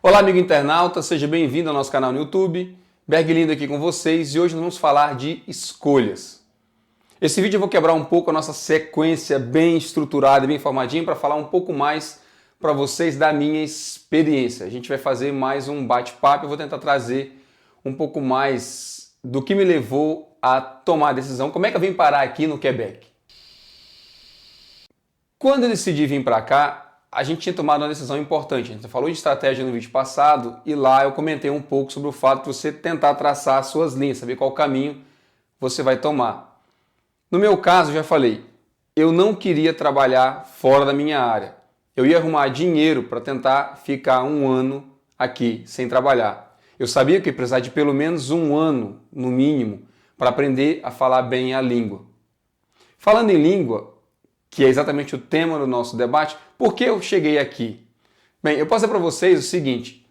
Olá, amigo internauta, seja bem-vindo ao nosso canal no YouTube. Berg Lindo aqui com vocês e hoje nós vamos falar de escolhas. Esse vídeo eu vou quebrar um pouco a nossa sequência bem estruturada e bem formadinha para falar um pouco mais para vocês da minha experiência. A gente vai fazer mais um bate-papo e eu vou tentar trazer um pouco mais do que me levou a tomar a decisão, como é que eu vim parar aqui no Quebec. Quando eu decidi vir para cá, a gente tinha tomado uma decisão importante. A gente falou de estratégia no vídeo passado e lá eu comentei um pouco sobre o fato de você tentar traçar as suas linhas, saber qual caminho você vai tomar. No meu caso, eu já falei, eu não queria trabalhar fora da minha área. Eu ia arrumar dinheiro para tentar ficar um ano aqui sem trabalhar. Eu sabia que ia precisar de pelo menos um ano, no mínimo, para aprender a falar bem a língua. Falando em língua, que é exatamente o tema do nosso debate, por que eu cheguei aqui? Bem, eu posso dizer para vocês o seguinte,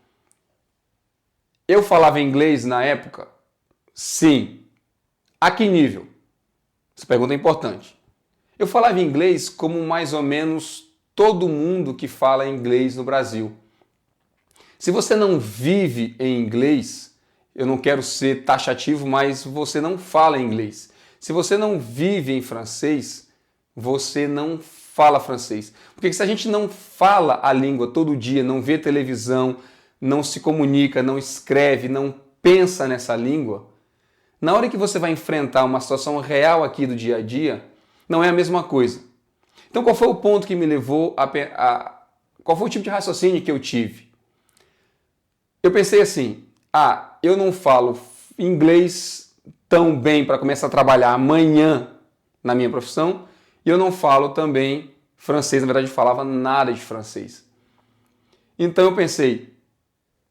eu falava inglês na época? Sim. A que nível? Essa pergunta é importante. Eu falava inglês como mais ou menos todo mundo que fala inglês no Brasil. Se você não vive em inglês, eu não quero ser taxativo, mas você não fala inglês. Se você não vive em francês, você não fala francês. Porque se a gente não fala a língua todo dia, não vê televisão, não se comunica, não escreve, não pensa nessa língua, na hora que você vai enfrentar uma situação real aqui do dia a dia, não é a mesma coisa. Então qual foi o ponto que me levou qual foi o tipo de raciocínio que eu tive? Eu pensei assim, eu não falo inglês tão bem para começar a trabalhar amanhã na minha profissão, e eu não falo também francês, na verdade eu falava nada de francês. Então eu pensei,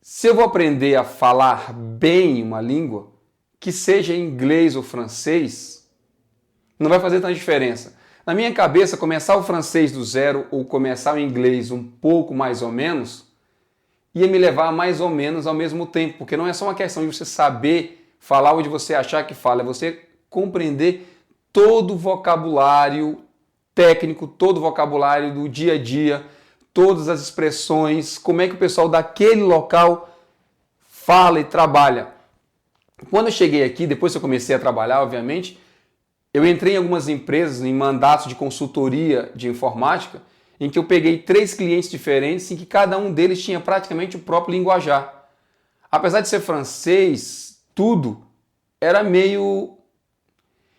se eu vou aprender a falar bem uma língua, que seja inglês ou francês, não vai fazer tanta diferença. Na minha cabeça, começar o francês do zero ou começar o inglês um pouco mais ou menos, ia me levar mais ou menos ao mesmo tempo, porque não é só uma questão de você saber falar onde você achar que fala, é você compreender todo o vocabulário técnico, todo o vocabulário do dia a dia, todas as expressões, como é que o pessoal daquele local fala e trabalha. Quando eu cheguei aqui, depois que eu comecei a trabalhar, obviamente, eu entrei em algumas empresas, em mandatos de consultoria de informática, em que eu peguei 3 clientes diferentes, em que cada um deles tinha praticamente o próprio linguajar. Apesar de ser francês, tudo era meio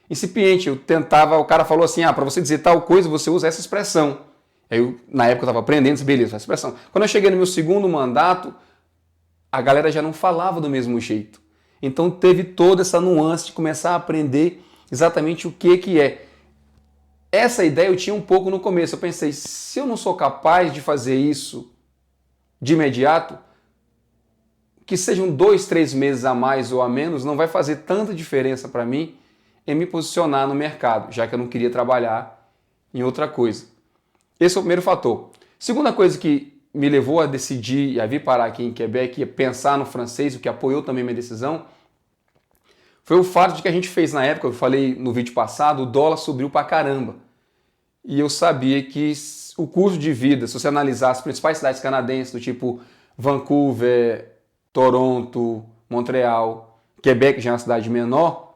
incipiente. Eu tentava, o cara falou assim, para você dizer tal coisa, você usa essa expressão. Aí na época eu estava aprendendo, disse, beleza, essa expressão. Quando eu cheguei no meu segundo mandato, a galera já não falava do mesmo jeito. Então teve toda essa nuance de começar a aprender exatamente o que é. Essa ideia eu tinha um pouco no começo. Eu pensei, se eu não sou capaz de fazer isso de imediato, que sejam 2, 3 meses a mais ou a menos, não vai fazer tanta diferença para mim em me posicionar no mercado, já que eu não queria trabalhar em outra coisa. Esse é o primeiro fator. Segunda coisa que me levou a decidir e a vir parar aqui em Quebec e pensar no francês, o que apoiou também minha decisão, foi o fato de que a gente fez na época, eu falei no vídeo passado, o dólar subiu pra caramba. E eu sabia que o custo de vida, se você analisar as principais cidades canadenses, do tipo Vancouver, Toronto, Montreal, Quebec já é uma cidade menor,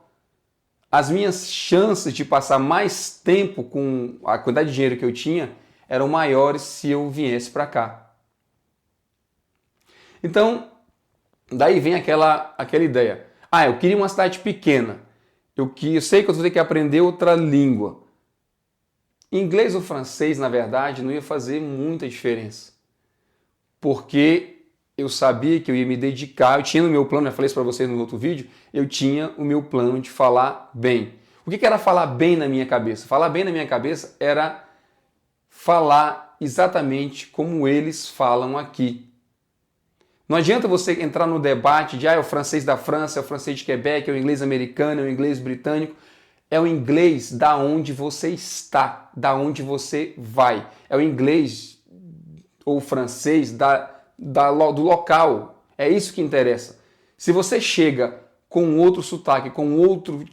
as minhas chances de passar mais tempo com a quantidade de dinheiro que eu tinha eram maiores se eu viesse para cá. Então, daí vem aquela ideia. Eu queria uma cidade pequena. Eu sei que eu vou ter que aprender outra língua. Inglês ou francês, na verdade, não ia fazer muita diferença. Porque eu sabia que eu ia me dedicar, eu tinha no meu plano, já falei isso para vocês no outro vídeo, eu tinha o meu plano de falar bem. O que era falar bem na minha cabeça? Falar bem na minha cabeça era falar exatamente como eles falam aqui. Não adianta você entrar no debate de é o francês da França, é o francês de Quebec, é o inglês americano, é o inglês britânico. É o inglês da onde você está, da onde você vai. É o inglês ou francês do local. É isso que interessa. Se você chega com outro sotaque, com outro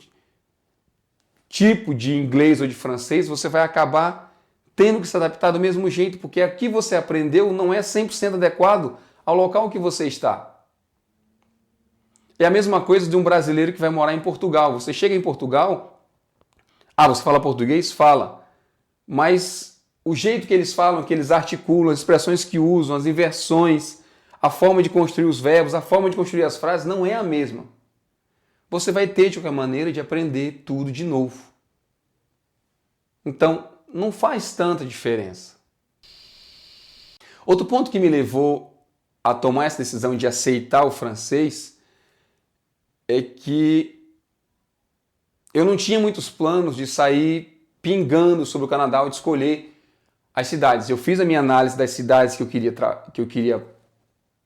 tipo de inglês ou de francês, você vai acabar tendo que se adaptar do mesmo jeito, porque aqui você aprendeu não é 100% adequado ao local que você está. É a mesma coisa de um brasileiro que vai morar em Portugal. Você chega em Portugal, você fala português? Fala. Mas o jeito que eles falam, que eles articulam, as expressões que usam, as inversões, a forma de construir os verbos, a forma de construir as frases não é a mesma. Você vai ter de qualquer maneira de aprender tudo de novo. Então, não faz tanta diferença. Outro ponto que me levou a tomar essa decisão de aceitar o francês é que eu não tinha muitos planos de sair pingando sobre o Canadá ou de escolher as cidades. Eu fiz a minha análise das cidades que eu queria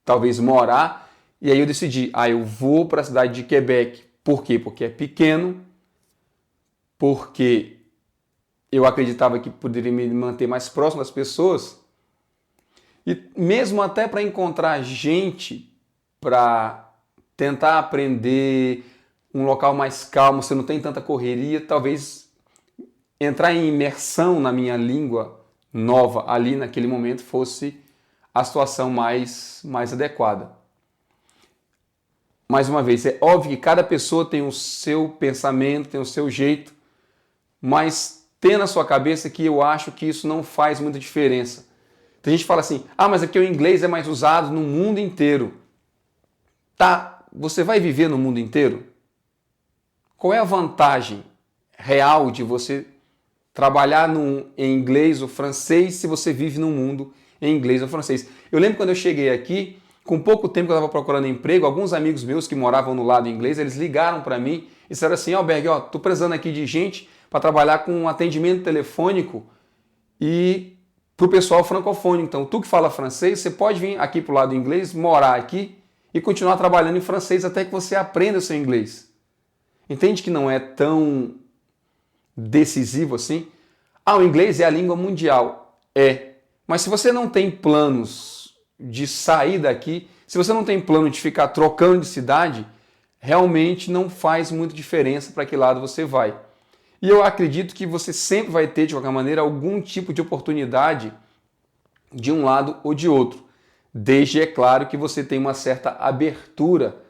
talvez morar, e aí eu decidi, eu vou para a cidade de Quebec. Por quê? Porque é pequeno, porque eu acreditava que poderia me manter mais próximo das pessoas, e mesmo até para encontrar gente para tentar aprender um local mais calmo, você não tem tanta correria, talvez entrar em imersão na minha língua nova ali naquele momento fosse a situação mais adequada. Mais uma vez, é óbvio que cada pessoa tem o seu pensamento, tem o seu jeito, mas tenha na sua cabeça que eu acho que isso não faz muita diferença. Tem gente que fala assim, mas aqui o inglês é mais usado no mundo inteiro. Tá, você vai viver no mundo inteiro? Qual é a vantagem real de você trabalhar em inglês ou francês se você vive num mundo em inglês ou francês? Eu lembro quando eu cheguei aqui, com pouco tempo que eu estava procurando emprego, alguns amigos meus que moravam no lado inglês, eles ligaram para mim e disseram assim, Alberg, tô precisando aqui de gente para trabalhar com um atendimento telefônico e para o pessoal francofônico. Então, tu que fala francês, você pode vir aqui para o lado inglês, morar aqui e continuar trabalhando em francês até que você aprenda o seu inglês. Entende que não é tão decisivo assim? O inglês é a língua mundial. É. Mas se você não tem planos de sair daqui, se você não tem plano de ficar trocando de cidade, realmente não faz muita diferença para que lado você vai. E eu acredito que você sempre vai ter, de qualquer maneira, algum tipo de oportunidade de um lado ou de outro. Desde, é claro, que você tem uma certa abertura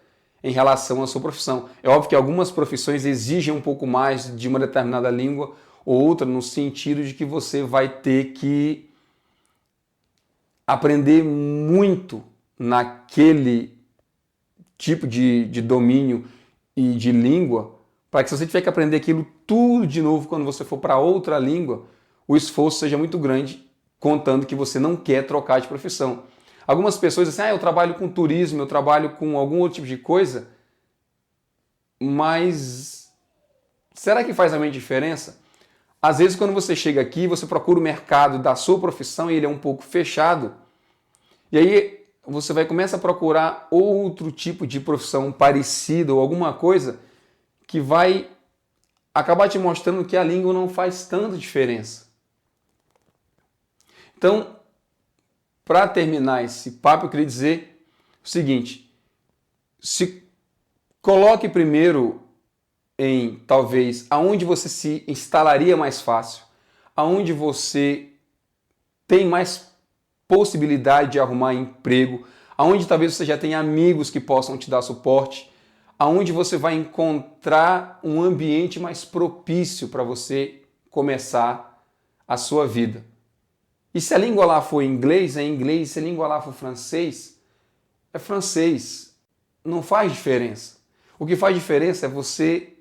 em relação à sua profissão. É óbvio que algumas profissões exigem um pouco mais de uma determinada língua ou outra, no sentido de que você vai ter que aprender muito naquele tipo de domínio e de língua, para que se você tiver que aprender aquilo tudo de novo quando você for para outra língua, o esforço seja muito grande, contando que você não quer trocar de profissão. Algumas pessoas dizem assim, eu trabalho com turismo, eu trabalho com algum outro tipo de coisa, mas será que faz realmente diferença? Às vezes, quando você chega aqui, você procura o mercado da sua profissão e ele é um pouco fechado, e aí você vai começar a procurar outro tipo de profissão parecida ou alguma coisa que vai acabar te mostrando que a língua não faz tanta diferença. Então, para terminar esse papo, eu queria dizer o seguinte, se coloque primeiro em, talvez, aonde você se instalaria mais fácil, aonde você tem mais possibilidade de arrumar emprego, aonde talvez você já tenha amigos que possam te dar suporte, aonde você vai encontrar um ambiente mais propício para você começar a sua vida. E se a língua lá for inglês, é inglês. Se a língua lá for francês, é francês. Não faz diferença. O que faz diferença é você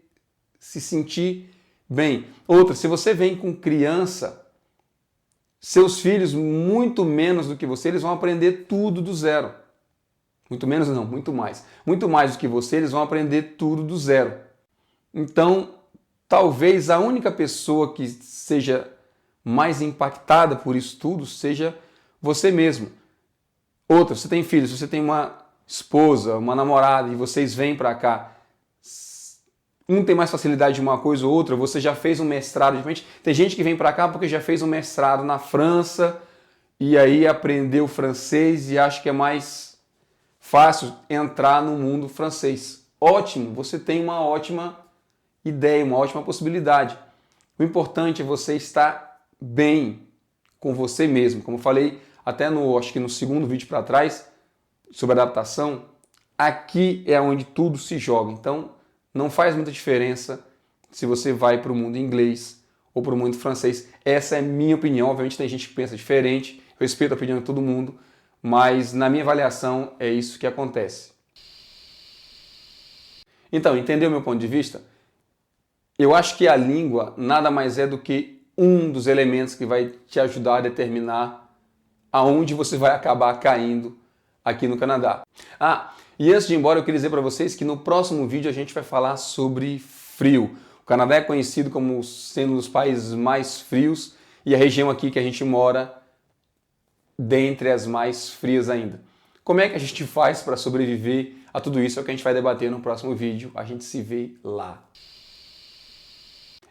se sentir bem. Outra, se você vem com criança, seus filhos, muito menos do que você, eles vão aprender tudo do zero. Muito menos não, muito mais. Muito mais do que você, eles vão aprender tudo do zero. Então, talvez a única pessoa que seja mais impactada por isso tudo seja você mesmo. Outra, você tem filhos, você tem uma esposa, uma namorada e vocês vêm para cá, um tem mais facilidade de uma coisa ou outra, você já fez um mestrado, de repente, tem gente que vem para cá porque já fez um mestrado na França e aí aprendeu francês e acha que é mais fácil entrar no mundo francês. Ótimo, você tem uma ótima ideia, uma ótima possibilidade. O importante é você estar bem com você mesmo. Como eu falei até acho que no segundo vídeo para trás, sobre adaptação, aqui é onde tudo se joga. Então, não faz muita diferença se você vai para o mundo inglês ou para o mundo francês. Essa é a minha opinião. Obviamente tem gente que pensa diferente, eu respeito a opinião de todo mundo, mas na minha avaliação é isso que acontece. Então, entendeu o meu ponto de vista? Eu acho que a língua nada mais é do que um dos elementos que vai te ajudar a determinar aonde você vai acabar caindo aqui no Canadá. E antes de ir embora, eu queria dizer para vocês que no próximo vídeo a gente vai falar sobre frio. O Canadá é conhecido como sendo um dos países mais frios e a região aqui que a gente mora dentre as mais frias ainda. Como é que a gente faz para sobreviver a tudo isso? É o que a gente vai debater no próximo vídeo. A gente se vê lá.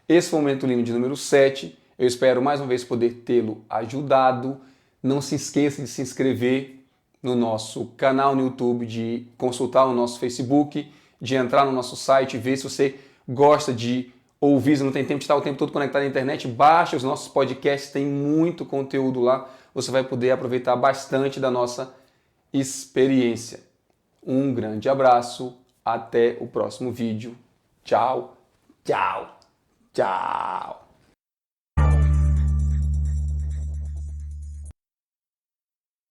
Esse foi o Momento Lino de número 7. Eu espero mais uma vez poder tê-lo ajudado. Não se esqueça de se inscrever no nosso canal no YouTube, de consultar o nosso Facebook, de entrar no nosso site, ver se você gosta de ouvir, se não tem tempo de estar o tempo todo conectado à internet, baixa os nossos podcasts, tem muito conteúdo lá. Você vai poder aproveitar bastante da nossa experiência. Um grande abraço, até o próximo vídeo. Tchau, tchau, tchau.